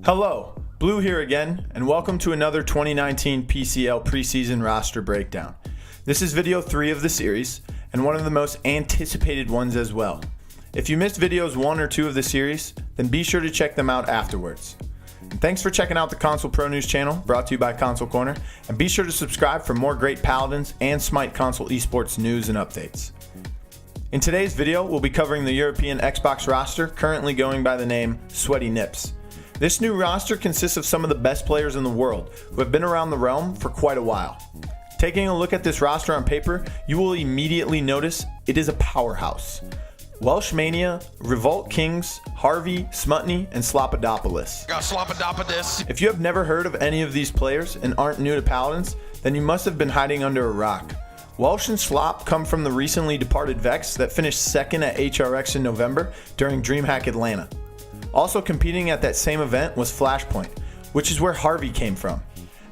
Hello, Blue here again, and welcome to another 2019 PCL preseason roster breakdown. This is video 3 of the series, and one of the most anticipated ones as well. If you missed videos 1 or 2 of the series, then be sure to check them out afterwards. And thanks for checking out the Console Pro News channel, brought to you by Console Corner, and be sure to subscribe for more great Paladins and Smite console esports news and updates. In today's video, we'll be covering the European Xbox roster, currently going by the name Sweaty Nips. This new roster consists of some of the best players in the world who have been around the realm for quite a while. Taking a look at this roster on paper, you will immediately notice it is a powerhouse. Welsh Mania, Revolt, Kingz, Hxrvi, Smutny, and Slopodopolous. If you have never heard of any of these players and aren't new to Paladins, then you must have been hiding under a rock. Welsh and Slop come from the recently departed Vex that finished second at Hxrvi in November during DreamHack Atlanta. Also competing at that same event was Flashpoint, which is where Hxrvi came from.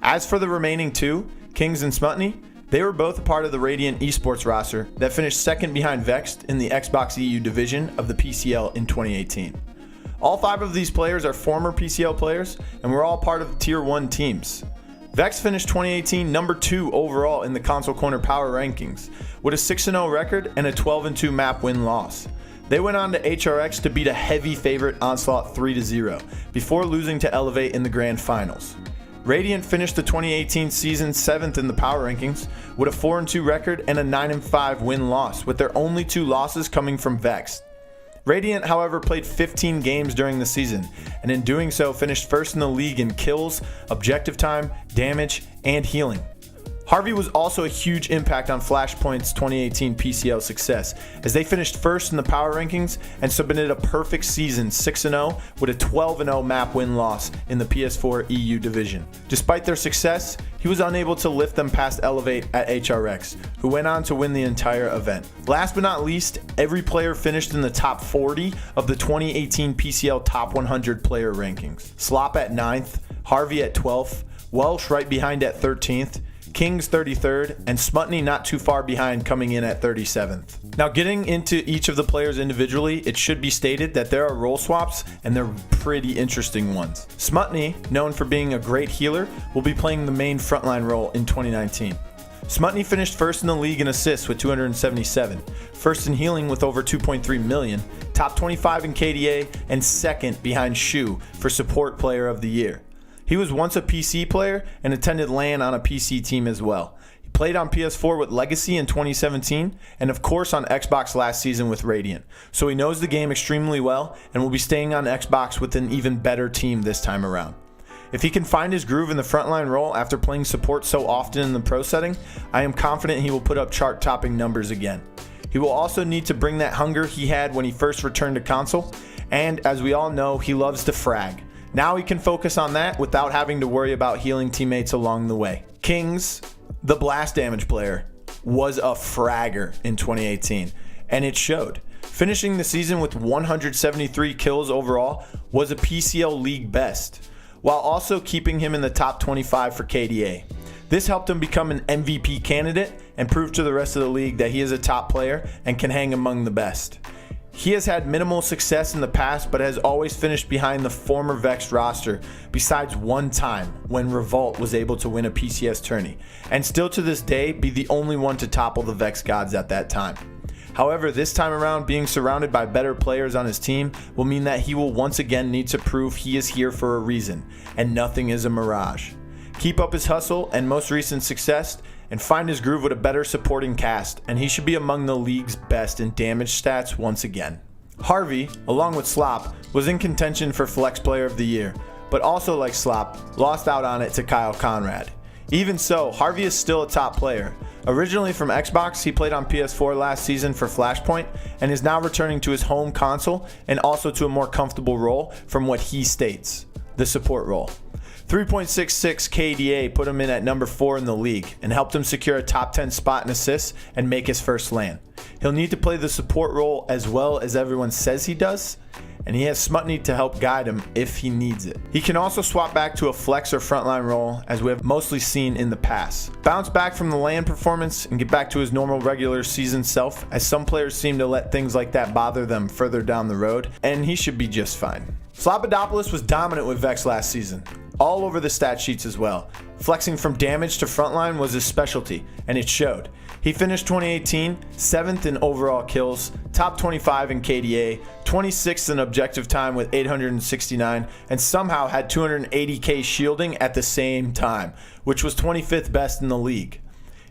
As for the remaining two, Kingz and Smutny, they were both a part of the Radiant esports roster that finished second behind Vex in the Xbox EU division of the PCL in 2018. All 5 of these players are former PCL players and were all part of Tier 1 teams. Vex finished 2018 number 2 overall in the Console Corner Power Rankings with a 6-0 record and a 12-2 map win-loss. They went on to Hxrvi to beat a heavy favorite Onslaught 3-0 before losing to Elevate in the Grand Finals. Radiant finished the 2018 season 7th in the Power Rankings with a 4-2 record and a 9-5 win-loss, with their only 2 losses coming from Vex. Radiant, however, played 15 games during the season, and in doing so finished first in the league in kills, objective time, damage, and healing. Hxrvi was also a huge impact on Flashpoint's 2018 PCL success, as they finished first in the Power Rankings and submitted a perfect season 6-0 with a 12-0 map win-loss in the PS4 EU division. Despite their success, he was unable to lift them past Elevate at Hxrvi, who went on to win the entire event. Last but not least, every player finished in the top 40 of the 2018 PCL Top 100 player rankings. Slop at 9th, Hxrvi at 12th, Welsh right behind at 13th, Kingz 33rd, and Smutny not too far behind, coming in at 37th. Now, getting into each of the players individually, it should be stated that there are role swaps, and they're pretty interesting ones. Smutny, known for being a great healer, will be playing the main frontline role in 2019. Smutny finished first in the league in assists with 277, first in healing with over 2.3 million, top 25 in KDA, and second behind Shu for support player of the year. He was once a PC player and attended LAN on a PC team as well. He played on PS4 with Legacy in 2017 and of course on Xbox last season with Radiant. So he knows the game extremely well and will be staying on Xbox with an even better team this time around. If he can find his groove in the frontline role after playing support so often in the pro setting, I am confident he will put up chart-topping numbers again. He will also need to bring that hunger he had when he first returned to console, and as we all know, he loves to frag. Now he can focus on that without having to worry about healing teammates along the way. Kingz, the blast damage player, was a fragger in 2018, and it showed. Finishing the season with 173 kills overall was a PCL league best, while also keeping him in the top 25 for KDA. This helped him become an MVP candidate and prove to the rest of the league that he is a top player and can hang among the best. He has had minimal success in the past, but has always finished behind the former Vex roster, besides one time when Revolt was able to win a PCS tourney, and still to this day be the only one to topple the Vex gods at that time. However, this time around, being surrounded by better players on his team will mean that he will once again need to prove he is here for a reason, and nothing is a mirage. Keep up his hustle and most recent success, and find his groove with a better supporting cast, and he should be among the league's best in damage stats once again. Hxrvi, along with Slop, was in contention for Flex Player of the Year, but also like Slop, lost out on it to Kyle Conrad. Even so, Hxrvi is still a top player. Originally from Xbox, he played on PS4 last season for Flashpoint, and is now returning to his home console and also to a more comfortable role from what he states, the support role. 3.66 KDA put him in at number 4 in the league and helped him secure a top 10 spot in assists and make his first LAN. He'll need to play the support role as well as everyone says he does, and he has Smutny to help guide him if he needs it. He can also swap back to a flex or frontline role, as we have mostly seen in the past. Bounce back from the LAN performance and get back to his normal regular season self, as some players seem to let things like that bother them further down the road, and he should be just fine. Slopodopolous was dominant with Vex last season, all over the stat sheets as well. Flexing from damage to frontline was his specialty, and it showed. He finished 2018 7th in overall kills, top 25 in KDA, 26th in objective time with 869, and somehow had 280k shielding at the same time, which was 25th best in the league.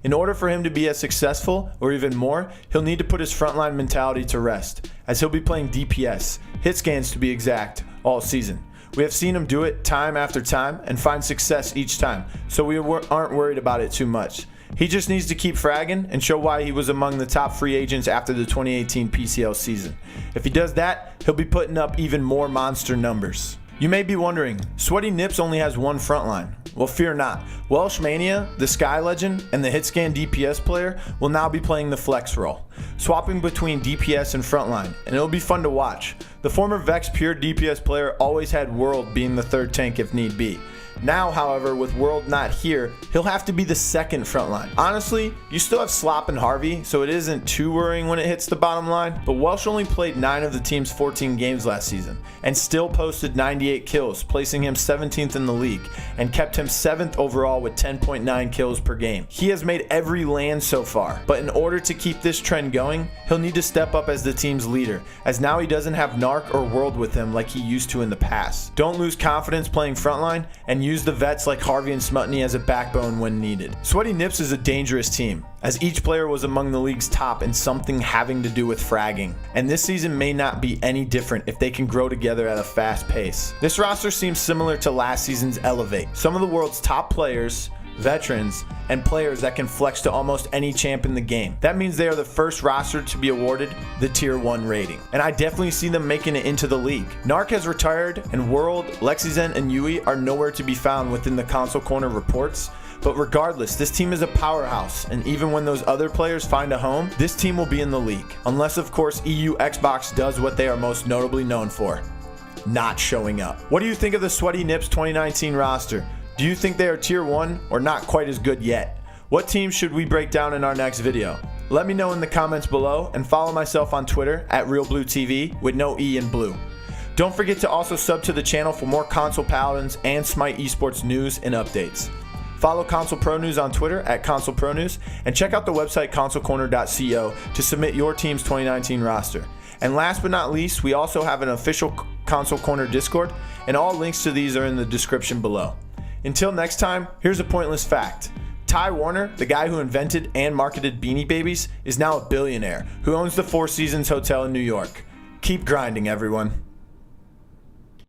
In order for him to be as successful, or even more, he'll need to put his frontline mentality to rest, as he'll be playing DPS, Hitscans to be exact, all season. We have seen him do it time after time and find success each time, so we aren't worried about it too much. He just needs to keep fragging and show why he was among the top free agents after the 2018 PCL season. If he does that, he'll be putting up even more monster numbers. You may be wondering, Sweaty Nips only has one frontline. Well, fear not. Welsh Mania, the Sky Legend, and the Hitscan DPS player will now be playing the flex role, swapping between DPS and frontline, and it'll be fun to watch. The former Vex pure DPS player always had World being the third tank if need be. Now, however, with World not here, he'll have to be the second frontline. Honestly, you still have Slop and Hxrvi, so it isn't too worrying when it hits the bottom line, but Welsh only played 9 of the team's 14 games last season, and still posted 98 kills, placing him 17th in the league, and kept him 7th overall with 10.9 kills per game. He has made every LAN so far, but in order to keep this trend going, he'll need to step up as the team's leader, as now he doesn't have Narc or World with him like he used to in the past. Don't lose confidence playing frontline, and use the vets like Hxrvi and Smutney as a backbone when needed. Sweaty Nips is a dangerous team, as each player was among the league's top in something having to do with fragging, and this season may not be any different if they can grow together at a fast pace. This roster seems similar to last season's Elevate. Some of the world's top players, veterans, and players that can flex to almost any champ in the game. That means they are the first roster to be awarded the Tier 1 rating, and I definitely see them making it into the league. Narc has retired, and World, Lexizen, and Yui are nowhere to be found within the Console Corner reports, but regardless, this team is a powerhouse, and even when those other players find a home, this team will be in the league. Unless, of course, EU Xbox does what they are most notably known for: not showing up. What do you think of the Sweaty Nips 2019 roster? Do you think they are Tier 1 or not quite as good yet? What teams should we break down in our next video? Let me know in the comments below, and follow myself on Twitter at RealBlueTV with no E in blue. Don't forget to also sub to the channel for more Console Paladins and Smite Esports news and updates. Follow Console Pro News on Twitter at Console Pro News, and check out the website consolecorner.co to submit your team's 2019 roster. And last but not least, we also have an official Console Corner Discord, and all links to these are in the description below. Until next time, here's a pointless fact. Ty Warner, the guy who invented and marketed Beanie Babies, is now a billionaire who owns the Four Seasons Hotel in New York. Keep grinding, everyone.